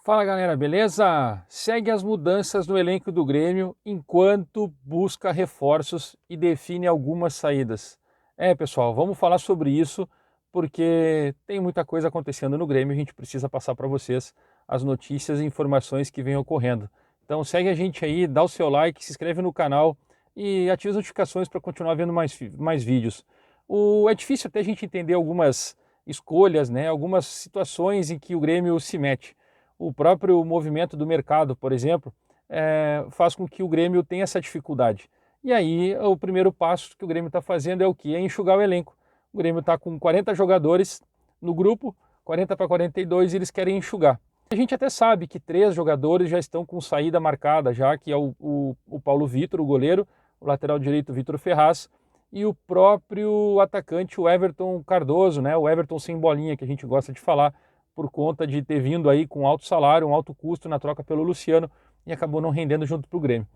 Fala galera, beleza? Segue as mudanças no elenco do Grêmio enquanto busca reforços e define algumas saídas. Pessoal, vamos falar sobre isso porque tem muita coisa acontecendo no Grêmio e a gente precisa passar para vocês as notícias e informações que vêm ocorrendo. Então segue a gente aí, dá o seu like, se inscreve no canal e ativa as notificações para continuar vendo mais vídeos. É difícil até a gente entender algumas escolhas, né? Algumas situações em que o Grêmio se mete. O próprio movimento do mercado, por exemplo, faz com que o Grêmio tenha essa dificuldade. E aí, o primeiro passo que o Grêmio está fazendo é o quê? É enxugar o elenco. O Grêmio está com 40 jogadores no grupo, 40 para 42, e eles querem enxugar. A gente até sabe que 3 jogadores já estão com saída marcada, já que é o Paulo Vitor, o goleiro, o lateral direito Vitor Ferraz, e o próprio atacante, o Everton Cardoso, né? O Everton sem bolinha, que a gente gosta de falar, por conta de ter vindo aí com alto salário, um alto custo na troca pelo Luciano e acabou não rendendo junto para o Grêmio.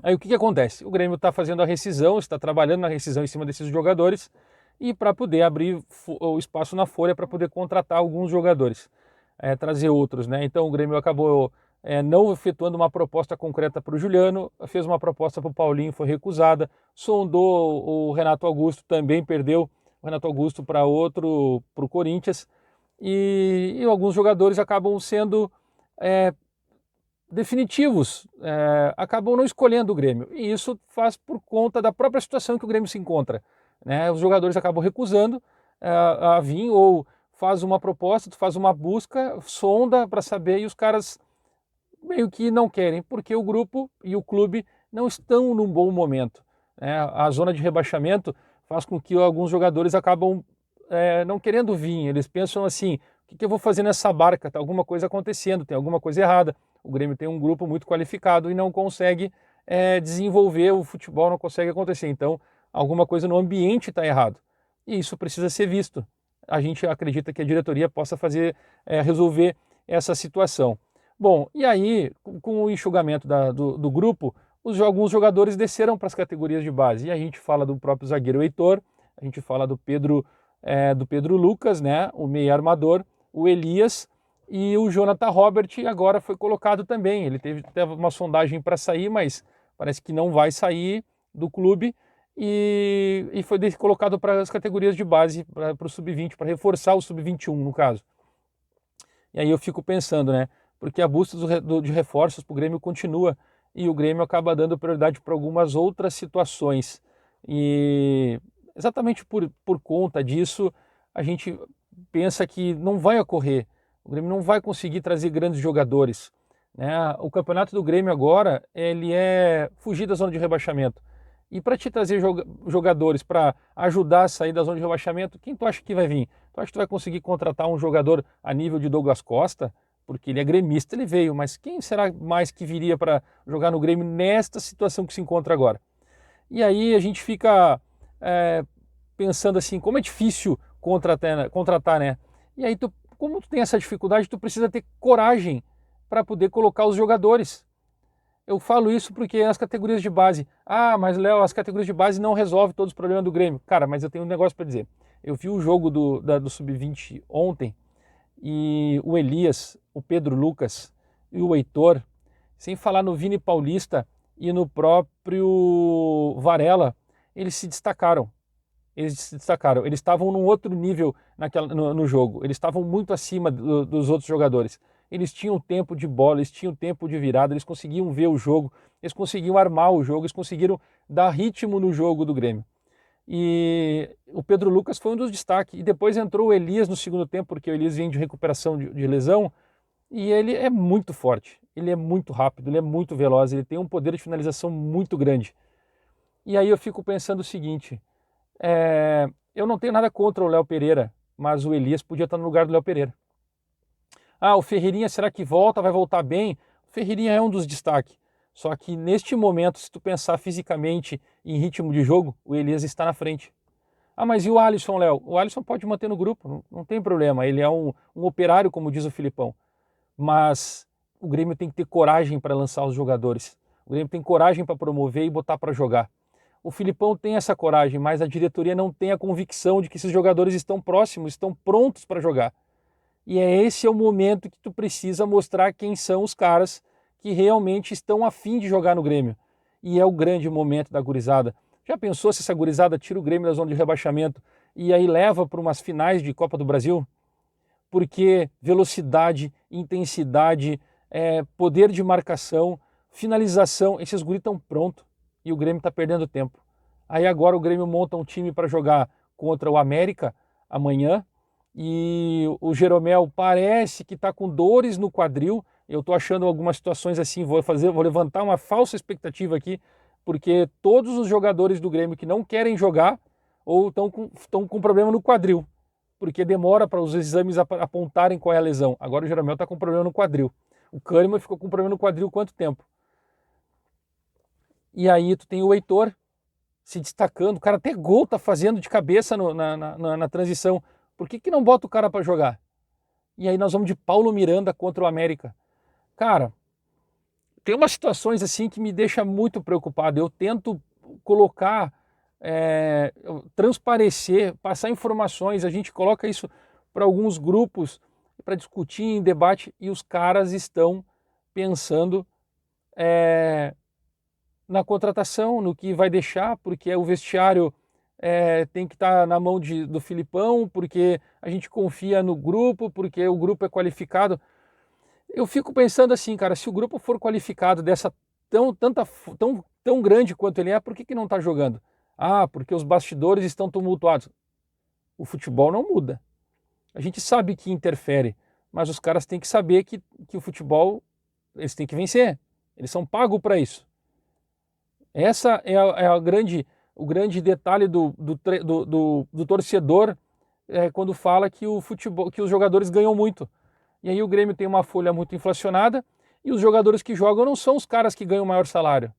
Aí o que acontece? O Grêmio está fazendo a rescisão, está trabalhando na rescisão em cima desses jogadores e para poder abrir o espaço na folha para poder contratar alguns jogadores, trazer outros, né? Então o Grêmio acabou não efetuando uma proposta concreta para o Juliano, fez uma proposta para o Paulinho, foi recusada, sondou o Renato Augusto, também perdeu o Renato Augusto para o Corinthians, e alguns jogadores acabam sendo definitivos, acabam não escolhendo o Grêmio. E isso faz por conta da própria situação que o Grêmio se encontra, né? Os jogadores acabam recusando a vir, ou faz uma proposta, tu faz uma busca, sonda para saber, e os caras meio que não querem, porque o grupo e o clube não estão num bom momento, né? A zona de rebaixamento faz com que alguns jogadores acabam não querendo vir. Eles pensam assim: o que eu vou fazer nessa barca? Tá alguma coisa acontecendo, tem alguma coisa errada. O Grêmio tem um grupo muito qualificado e não consegue desenvolver o futebol, não consegue acontecer. Então, alguma coisa no ambiente está errado. E isso precisa ser visto. A gente acredita que a diretoria possa resolver essa situação. Bom, e aí, com o enxugamento do grupo, alguns jogadores desceram para as categorias de base. E a gente fala do próprio zagueiro Heitor, a gente fala do Pedro Lucas, né, o meio armador, o Elias e o Jonathan Robert agora foi colocado também. Ele teve uma sondagem para sair, mas parece que não vai sair do clube e foi colocado para as categorias de base, para o sub-20, para reforçar o sub-21 no caso. E aí eu fico pensando, né, porque a busca de reforços para o Grêmio continua e o Grêmio acaba dando prioridade para algumas outras situações. E exatamente por conta disso, a gente pensa que não vai ocorrer. O Grêmio não vai conseguir trazer grandes jogadores, né? O campeonato do Grêmio agora, ele é fugir da zona de rebaixamento. E para te trazer jogadores para ajudar a sair da zona de rebaixamento, quem tu acha que vai vir? Tu acha que tu vai conseguir contratar um jogador a nível de Douglas Costa? Porque ele é gremista, ele veio, mas quem será mais que viria para jogar no Grêmio nesta situação que se encontra agora? E aí a gente fica pensando assim, como é difícil contratar, né? E aí, como tu tem essa dificuldade, tu precisa ter coragem para poder colocar os jogadores. Eu falo isso porque as categorias de base... Ah, mas Léo, as categorias de base não resolvem todos os problemas do Grêmio. Cara, mas eu tenho um negócio para dizer. Eu vi o jogo do Sub-20 ontem e o Elias, o Pedro Lucas e o Heitor, sem falar no Vini Paulista e no próprio Varela, eles se destacaram. Eles estavam num outro nível no jogo. Eles estavam muito acima dos outros jogadores. Eles tinham tempo de bola, eles tinham tempo de virada, eles conseguiam ver o jogo, eles conseguiam armar o jogo, eles conseguiram dar ritmo no jogo do Grêmio. E o Pedro Lucas foi um dos destaques. E depois entrou o Elias no segundo tempo, porque o Elias vem de recuperação de lesão, e ele é muito forte, ele é muito rápido, ele é muito veloz, ele tem um poder de finalização muito grande. E aí eu fico pensando o seguinte... eu não tenho nada contra o Léo Pereira, mas o Elias podia estar no lugar do Léo Pereira. Ah, o Ferreirinha, será que volta? Vai voltar bem? O Ferreirinha é um dos destaques. Só que neste momento, se tu pensar fisicamente em ritmo de jogo, o Elias está na frente. Ah, mas e o Alisson, Léo? O Alisson pode manter no grupo, não tem problema. Ele é um operário, como diz o Filipão. Mas o Grêmio tem que ter coragem para lançar os jogadores. O Grêmio tem coragem para promover e botar para jogar. O Filipão tem essa coragem, mas a diretoria não tem a convicção de que esses jogadores estão próximos, estão prontos para jogar. E esse é o momento que tu precisa mostrar quem são os caras que realmente estão a fim de jogar no Grêmio. E é o grande momento da gurizada. Já pensou se essa gurizada tira o Grêmio da zona de rebaixamento e aí leva para umas finais de Copa do Brasil? Porque velocidade, intensidade, poder de marcação, finalização, esses guris estão prontos e o Grêmio está perdendo tempo. Aí agora o Grêmio monta um time para jogar contra o América amanhã e o Jeromel parece que está com dores no quadril. Eu estou achando algumas situações assim, vou levantar uma falsa expectativa aqui, porque todos os jogadores do Grêmio que não querem jogar ou estão com problema no quadril, porque demora para os exames apontarem qual é a lesão. Agora o Jeromel está com problema no quadril. O Kahneman ficou com problema no quadril quanto tempo? E aí tu tem o Heitor se destacando, o cara até gol tá fazendo de cabeça na transição. Por que não bota o cara para jogar? E aí nós vamos de Paulo Miranda contra o América. Cara, tem umas situações assim que me deixa muito preocupado. Eu tento colocar, transparecer, passar informações, a gente coloca isso para alguns grupos para discutir em debate e os caras estão pensando na contratação, no que vai deixar, porque o vestiário tem que estar na mão do Filipão, porque a gente confia no grupo, porque o grupo é qualificado. Eu fico pensando assim, cara, se o grupo for qualificado dessa tão grande quanto ele é, por que não está jogando? Ah, porque os bastidores estão tumultuados. O futebol não muda. A gente sabe que interfere, mas os caras têm que saber que o futebol, eles têm que vencer. Eles são pagos para isso. Essa é o grande detalhe do torcedor quando fala que o futebol, que os jogadores ganham muito. E aí o Grêmio tem uma folha muito inflacionada e os jogadores que jogam não são os caras que ganham o maior salário.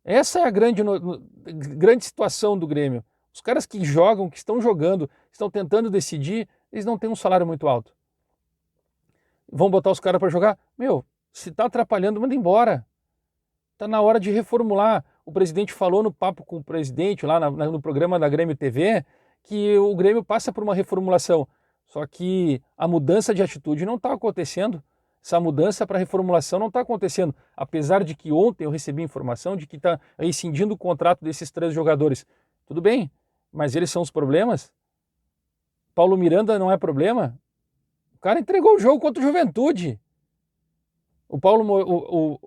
Essa é a grande situação do Grêmio. Os caras que jogam, que estão jogando, estão tentando decidir, eles não têm um salário muito alto. Vão botar os caras para jogar? Meu, se está atrapalhando, manda embora. Está na hora de reformular. O presidente falou no papo com o presidente, lá no programa da Grêmio TV, que o Grêmio passa por uma reformulação. Só que a mudança de atitude não está acontecendo. Essa mudança para reformulação não está acontecendo. Apesar de que ontem eu recebi informação de que está rescindindo o contrato desses 3 jogadores. Tudo bem, mas eles são os problemas? Paulo Miranda não é problema? O cara entregou o jogo contra o Juventude. O Paulo...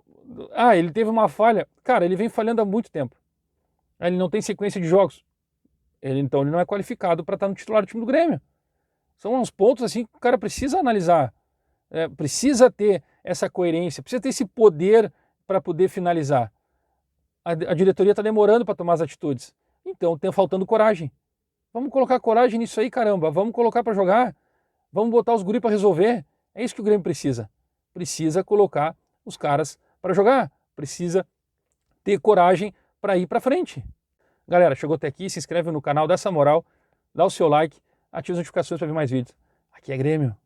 ele teve uma falha. Cara, ele vem falhando há muito tempo. Ele não tem sequência de jogos. Então ele não é qualificado para estar no titular do time do Grêmio. São uns pontos assim que o cara precisa analisar. Precisa ter essa coerência, precisa ter esse poder para poder finalizar. A diretoria está demorando para tomar as atitudes. Então tem faltando coragem. Vamos colocar coragem nisso aí, caramba. Vamos colocar para jogar. Vamos botar os guri para resolver. É isso que o Grêmio precisa. Precisa colocar os caras para jogar. Precisa ter coragem para ir para frente. Galera, chegou até aqui, se inscreve no canal, dá essa moral, dá o seu like, ativa as notificações para ver mais vídeos. Aqui é Grêmio.